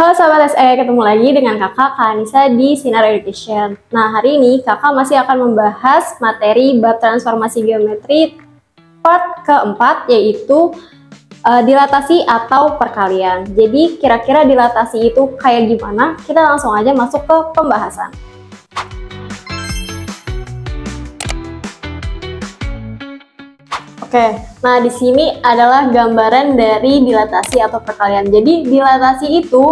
Halo Sobat SE, ketemu lagi dengan kakak Anissa di Sinar Education. Nah, hari ini kakak masih akan membahas materi bab transformasi geometri part keempat, yaitu dilatasi atau perkalian. Jadi kira-kira dilatasi itu kayak gimana? Kita langsung aja masuk ke pembahasan. Oke, nah di sini adalah gambaran dari dilatasi atau perkalian. Jadi dilatasi itu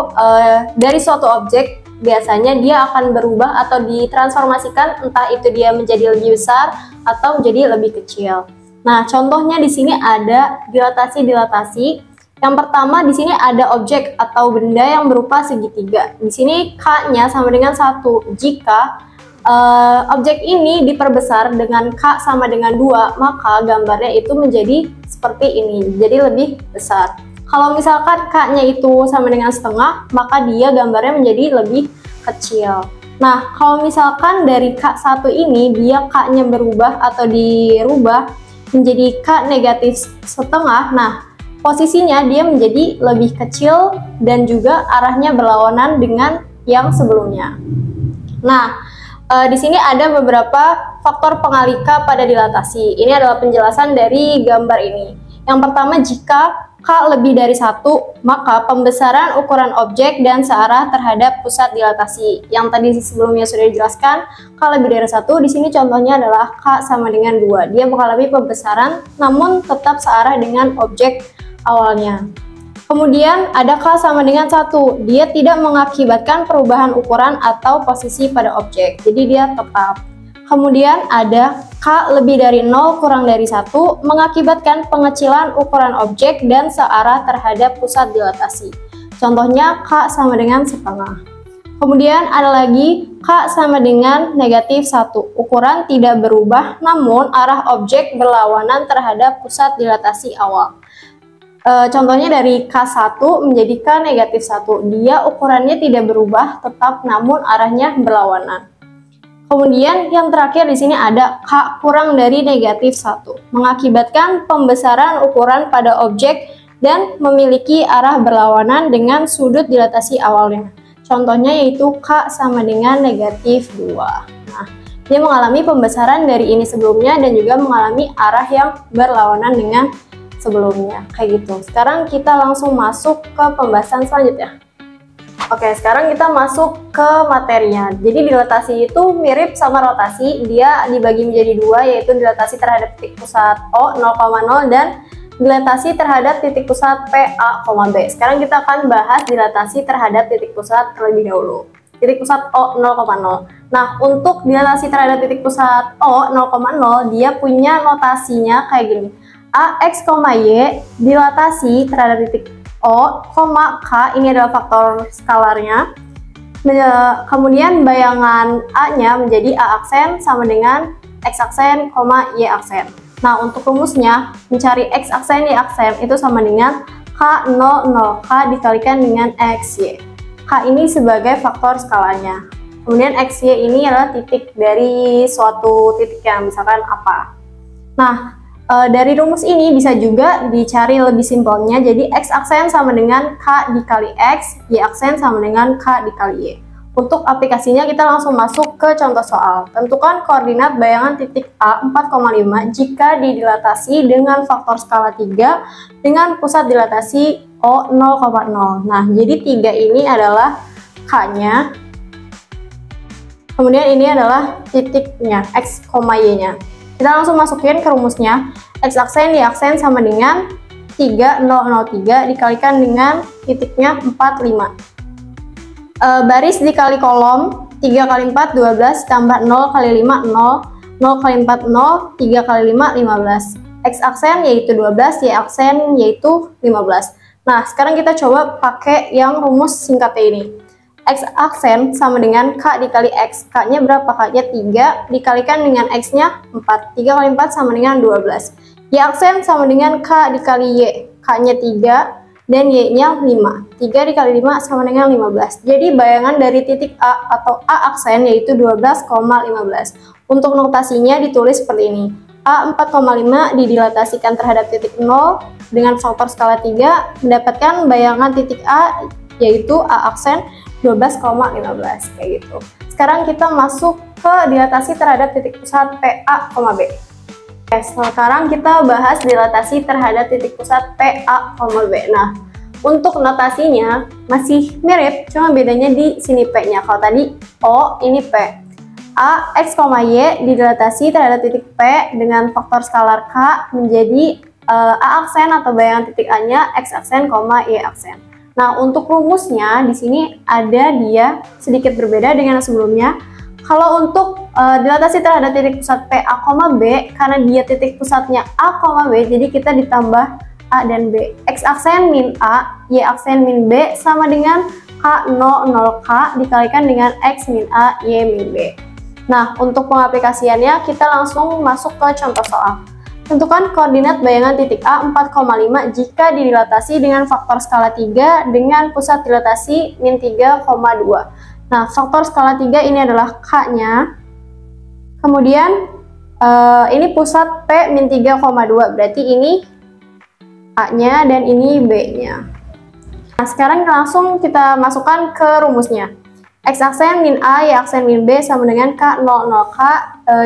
dari suatu objek biasanya dia akan berubah atau ditransformasikan, entah itu dia menjadi lebih besar atau menjadi lebih kecil. Nah, contohnya di sini ada dilatasi. Yang pertama di sini ada objek atau benda yang berupa segitiga. Di sini K-nya sama dengan 1. Jika objek ini diperbesar dengan K sama dengan 2, maka gambarnya itu menjadi seperti ini, jadi lebih besar. Kalau misalkan K-nya itu sama dengan setengah, maka dia gambarnya menjadi lebih kecil. Nah, kalau misalkan dari K1 ini, dia K-nya berubah atau dirubah menjadi K negatif setengah, nah posisinya dia menjadi lebih kecil dan juga arahnya berlawanan dengan yang sebelumnya. Nah, di sini ada beberapa faktor pengalika pada dilatasi. Ini adalah penjelasan dari gambar ini. Yang pertama, jika K lebih dari 1, maka pembesaran ukuran objek dan searah terhadap pusat dilatasi. Yang tadi sebelumnya sudah dijelaskan, K lebih dari 1, di sini contohnya adalah K sama dengan 2. Dia mengalami pembesaran, namun tetap searah dengan objek awalnya. Kemudian ada K sama dengan 1, dia tidak mengakibatkan perubahan ukuran atau posisi pada objek, jadi dia tetap. Kemudian ada K lebih dari 0 kurang dari 1, mengakibatkan pengecilan ukuran objek dan searah terhadap pusat dilatasi. Contohnya K sama dengan setengah. Kemudian ada lagi K sama dengan negatif 1, ukuran tidak berubah namun arah objek berlawanan terhadap pusat dilatasi awal. Contohnya dari K1 menjadi K negatif 1, dia ukurannya tidak berubah tetap namun arahnya berlawanan. Kemudian yang terakhir di sini ada K kurang dari negatif 1, mengakibatkan pembesaran ukuran pada objek dan memiliki arah berlawanan dengan sudut dilatasi awalnya. Contohnya yaitu K sama dengan negatif 2. Nah, dia mengalami pembesaran dari ini sebelumnya dan juga mengalami arah yang berlawanan dengan sebelumnya, kayak gitu. Sekarang kita langsung masuk ke pembahasan selanjutnya. Oke, sekarang kita masuk ke materinya. Jadi dilatasi itu mirip sama rotasi, dia dibagi menjadi 2, yaitu dilatasi terhadap titik pusat O 0,0 dan dilatasi terhadap titik pusat P, A, B. Sekarang kita akan bahas dilatasi terhadap titik pusat terlebih dahulu. Titik pusat O 0,0. Nah, untuk dilatasi terhadap titik pusat O 0,0, dia punya notasinya kayak gini. A, X, Y dilatasi terhadap titik O, K, ini adalah faktor skalarnya. Kemudian bayangan A-nya menjadi A aksen sama dengan X aksen, Y aksen. Nah, untuk rumusnya, mencari X aksen, Y aksen itu sama dengan K, 0, 0, K dikalikan dengan X, Y. K ini sebagai faktor skalanya. Kemudian X, Y ini adalah titik dari suatu titik yang misalkan apa. Nah, dari rumus ini bisa juga dicari lebih simpelnya, jadi X aksen sama dengan K dikali X, Y aksen sama dengan K dikali Y. Untuk aplikasinya kita langsung masuk ke contoh soal. Tentukan koordinat bayangan titik A 4,5 jika didilatasi dengan faktor skala 3 dengan pusat dilatasi O 0,0. Nah, jadi 3 ini adalah K-nya. Kemudian ini adalah titiknya, X, Y-nya. Kita langsung masukin ke rumusnya. X aksen, Y aksen sama dengan 3003 dikalikan dengan titiknya 45. Baris dikali kolom, 3 kali 4, 12, tambah 0 kali 5, 0, 0 kali 4, 0, 3 kali 5, 15. X aksen yaitu 12, Y aksen yaitu 15. Nah, sekarang kita coba pakai yang rumus singkatnya ini. X aksen sama dengan K dikali X. K-nya berapa? K-nya 3 dikalikan dengan X-nya 4. 3 kali 4 sama dengan 12. Y aksen sama dengan K dikali Y. K-nya 3 dan Y-nya 5. 3 dikali 5 sama dengan 15. Jadi bayangan dari titik A atau A aksen yaitu 12,15. Untuk notasinya ditulis seperti ini. A 4,5 didilatasikan terhadap titik 0 dengan faktor skala 3 mendapatkan bayangan titik A yaitu A aksen 12,15 kayak gitu. Sekarang kita masuk ke dilatasi terhadap titik pusat PA, B. Oke, sekarang kita bahas dilatasi terhadap titik pusat PA, B. Nah, untuk notasinya masih mirip, cuma bedanya di sini P-nya. Kalau tadi O, ini P. A, X, Y didilatasi terhadap titik P dengan faktor skalar K menjadi A aksen atau bayangan titik A-nya X aksen, Y aksen. Nah, untuk rumusnya di sini ada dia sedikit berbeda dengan yang sebelumnya. Kalau untuk dilatasi terhadap titik pusat PA, B, karena dia titik pusatnya A, B, jadi kita ditambah A dan B. X aksen min A, Y aksen min B sama dengan K 0, 0K dikalikan dengan X min A, Y min B. Nah, untuk pengaplikasiannya kita langsung masuk ke contoh soal. Tentukan koordinat bayangan titik A 4,5 jika didilatasi dengan faktor skala 3 dengan pusat dilatasi min 3,2. Nah, faktor skala 3 ini adalah K-nya. Kemudian ini pusat P min 3,2, berarti ini A-nya dan ini B-nya. Nah, sekarang langsung kita masukkan ke rumusnya. X aksen min A, Y aksen min B sama dengan K 0, 0K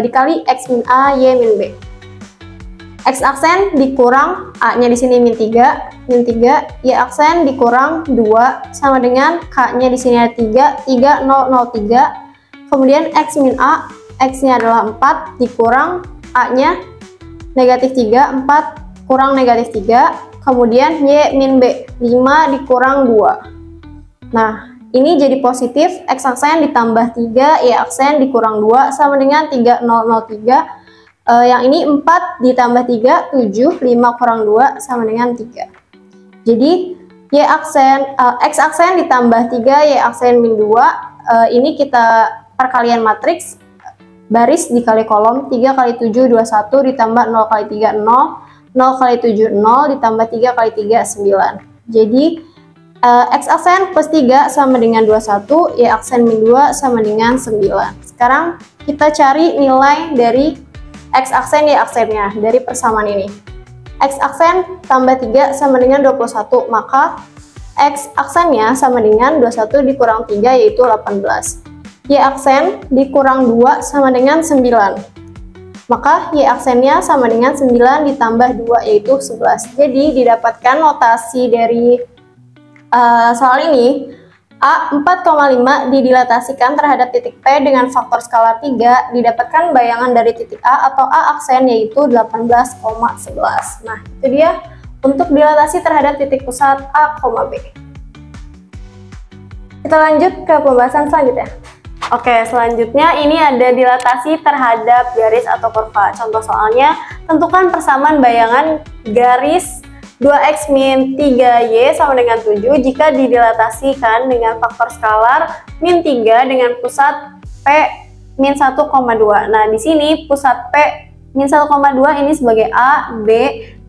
dikali X min A, Y min B. X aksen dikurang A-nya di sini min 3, Y aksen dikurang 2 sama dengan K-nya di sini ada 3, 3, 0, 0, 3. Kemudian X min A, X-nya adalah 4 dikurang A-nya negatif 3, 4 kurang negatif 3. Kemudian Y min B, 5 dikurang 2. Nah, ini jadi positif, X aksen ditambah 3, Y aksen dikurang 2 sama dengan 3, 0, 0, 3. Yang ini 4 ditambah 3, 7, 5 kurang 2 sama dengan 3. Jadi X aksen ditambah 3, Y aksen min 2, ini kita perkalian matriks, baris dikali kolom, 3 kali 7, 21 ditambah 0 kali 3, 0, 0 kali 7, 0 ditambah 3 kali 3, 9. Jadi X aksen plus 3 sama dengan 21, Y aksen min 2 sama dengan 9. Sekarang kita cari nilai dari X aksen, Y aksennya dari persamaan ini. X aksen tambah 3 sama dengan 21, maka X aksennya sama dengan 21 dikurang 3 yaitu 18. Y aksen dikurang 2 sama dengan 9. Maka Y aksennya sama dengan 9 ditambah 2 yaitu 11. Jadi didapatkan notasi dari soal ini, A 4,5 didilatasikan terhadap titik P dengan faktor skalar 3, didapatkan bayangan dari titik A atau A aksen yaitu 18,11. Nah, itu dia untuk dilatasi terhadap titik pusat A, B. Kita lanjut ke pembahasan selanjutnya. Oke, selanjutnya ini ada dilatasi terhadap garis atau kurva. Contoh soalnya, tentukan persamaan bayangan garis 2x min 3y sama dengan 7 jika didilatasikan dengan faktor skalar min 3 dengan pusat P min 1,2. Nah, di sini pusat P min 1,2 ini sebagai A, B,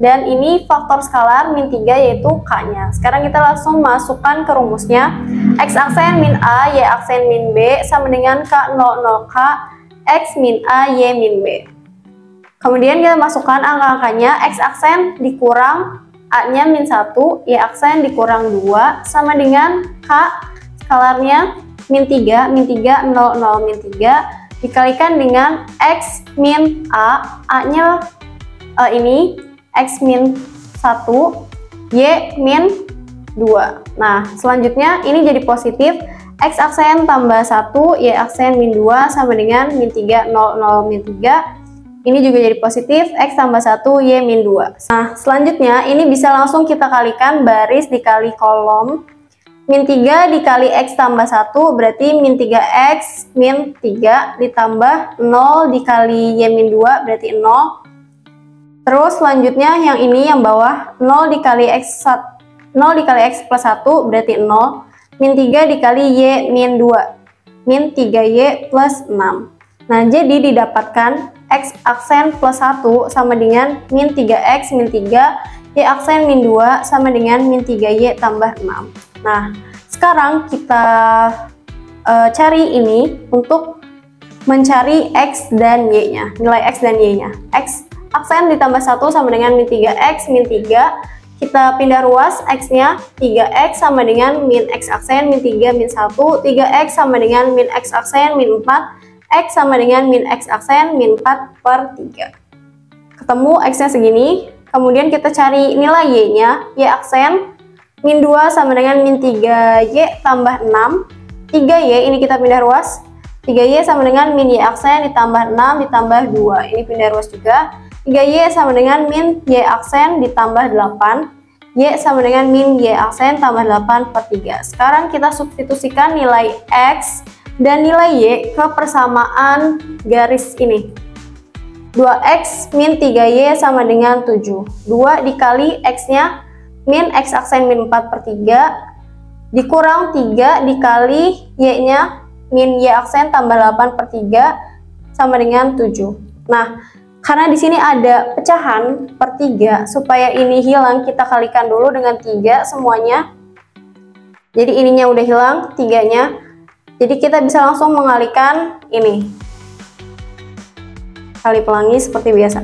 dan ini faktor skalar min 3 yaitu K-nya. Sekarang kita langsung masukkan ke rumusnya. X aksen min A, Y aksen min B sama dengan K 0, 0K, X min A, Y min B. Kemudian kita masukkan angka-angkanya. X aksen dikurang A-nya min 1, Y aksen dikurang 2 sama dengan K skalarnya min 3, 0, 0, min 3 dikalikan dengan X min A, A-nya ini X min 1, Y min 2. Nah, selanjutnya ini jadi positif, X aksen tambah 1, Y aksen min 2 sama dengan min 3, 0, 0, min 3. Ini juga jadi positif, X tambah 1, Y min 2. Nah, selanjutnya ini bisa langsung kita kalikan baris dikali kolom. Min 3 dikali X tambah 1 berarti min 3X min 3 ditambah 0 dikali Y min 2 berarti 0. Terus selanjutnya yang ini yang bawah 0 dikali X plus 1 berarti 0. Min 3 dikali Y min 2 min 3Y plus 6. Nah, jadi didapatkan X aksen plus 1 sama dengan min 3X min 3, Y aksen min 2 sama dengan min 3Y tambah 6. Nah, sekarang kita cari ini untuk mencari X dan Y-nya, nilai X dan Y-nya. X aksen ditambah 1 sama dengan min 3X min 3, kita pindah ruas, X-nya 3X sama dengan min X aksen min 3 min 1, 3X sama dengan min X aksen min 4, X sama dengan min X aksen min 4 per 3. Ketemu X-nya segini, kemudian kita cari nilai Y-nya, Y aksen min 2 sama dengan min 3Y tambah 6, 3Y ini kita pindah ruas, 3Y sama dengan min Y aksen ditambah 6 ditambah 2, ini pindah ruas juga, 3Y sama dengan min Y aksen ditambah 8, Y sama dengan min Y aksen tambah 8 per 3. Sekarang kita substitusikan nilai X dan nilai Y ke persamaan garis ini. 2X min 3Y sama dengan 7, 2 dikali X-nya min X aksen min 4 per 3 dikurang 3 dikali Y-nya min Y aksen tambah 8 per 3 sama dengan 7. Nah, karena di sini ada pecahan per 3, supaya ini hilang kita kalikan dulu dengan 3 semuanya. Jadi ininya udah hilang 3-nya. Jadi kita bisa langsung mengalikan ini. Kali pelangi seperti biasa.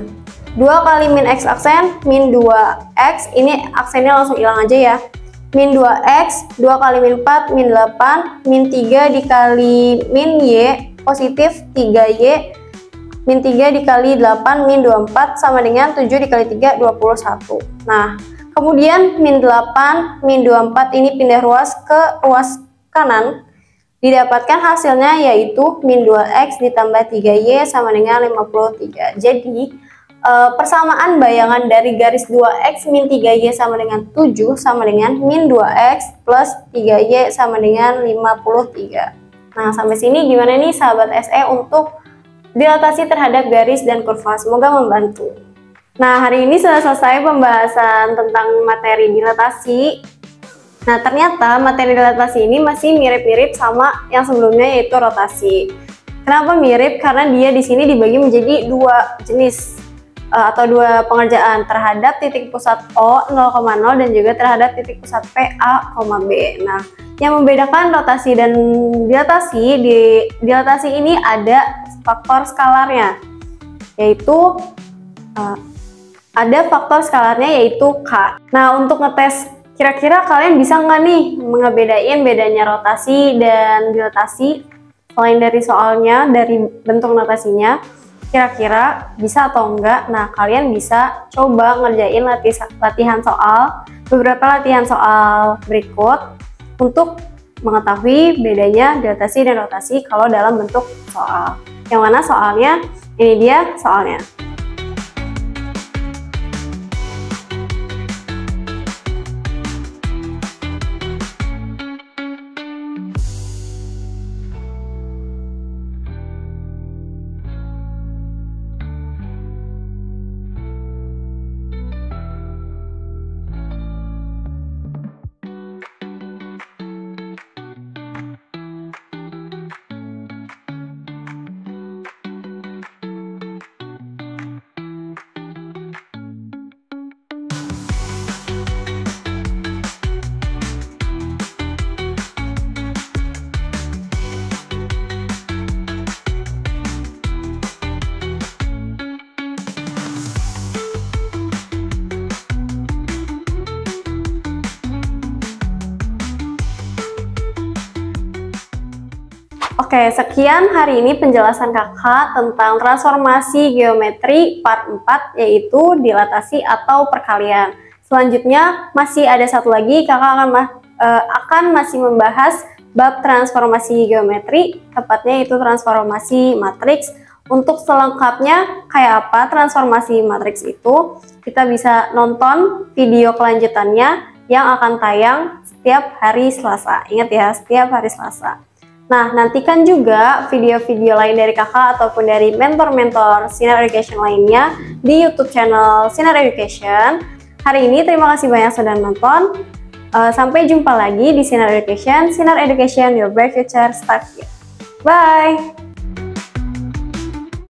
2 kali min X aksen min 2X, ini aksennya langsung hilang aja ya. Min 2X, 2 kali min 4 min 8, min 3 dikali min Y positif 3Y, min 3 dikali 8 min 24 sama dengan 7 dikali 3 21. Nah, kemudian min 8 min 24 ini pindah ruas ke ruas kanan, didapatkan hasilnya yaitu min 2X ditambah 3Y sama dengan 53. Jadi persamaan bayangan dari garis 2X min 3Y sama dengan 7 sama dengan min 2X plus 3Y sama dengan 53. Nah, sampai sini gimana nih sahabat SE untuk dilatasi terhadap garis dan kurva? Semoga membantu. Nah, hari ini sudah selesai pembahasan tentang materi dilatasi. Nah, ternyata materi dilatasi ini masih mirip-mirip sama yang sebelumnya, yaitu rotasi. Kenapa mirip? Karena dia di sini dibagi menjadi dua jenis atau dua pengerjaan, terhadap titik pusat O 0,0 dan juga terhadap titik pusat P A, B. Nah, yang membedakan rotasi dan dilatasi, di dilatasi ini ada faktor skalarnya, yaitu ada faktor skalarnya yaitu K. Nah, untuk ngetes kira-kira kalian bisa nggak nih ngebedain bedanya rotasi dan dilatasi selain dari soalnya, dari bentuk notasinya, kira-kira bisa atau enggak? Nah, kalian bisa coba ngerjain latihan soal, beberapa latihan soal berikut untuk mengetahui bedanya dilatasi dan rotasi kalau dalam bentuk soal. Yang mana soalnya? Ini dia soalnya. Oke, sekian hari ini penjelasan kakak tentang transformasi geometri part 4, yaitu dilatasi atau perkalian. Selanjutnya masih ada satu lagi, kakak akan masih membahas bab transformasi geometri, tepatnya itu transformasi matriks. Untuk selengkapnya kayak apa transformasi matriks itu, kita bisa nonton video kelanjutannya yang akan tayang setiap hari Selasa. Ingat ya, setiap hari Selasa. Nah, nantikan juga video-video lain dari kakak ataupun dari mentor-mentor Sinar Education lainnya di YouTube channel Sinar Education. Hari ini terima kasih banyak sudah nonton. Sampai jumpa lagi di Sinar Education. Sinar Education, your bright future start here. Bye!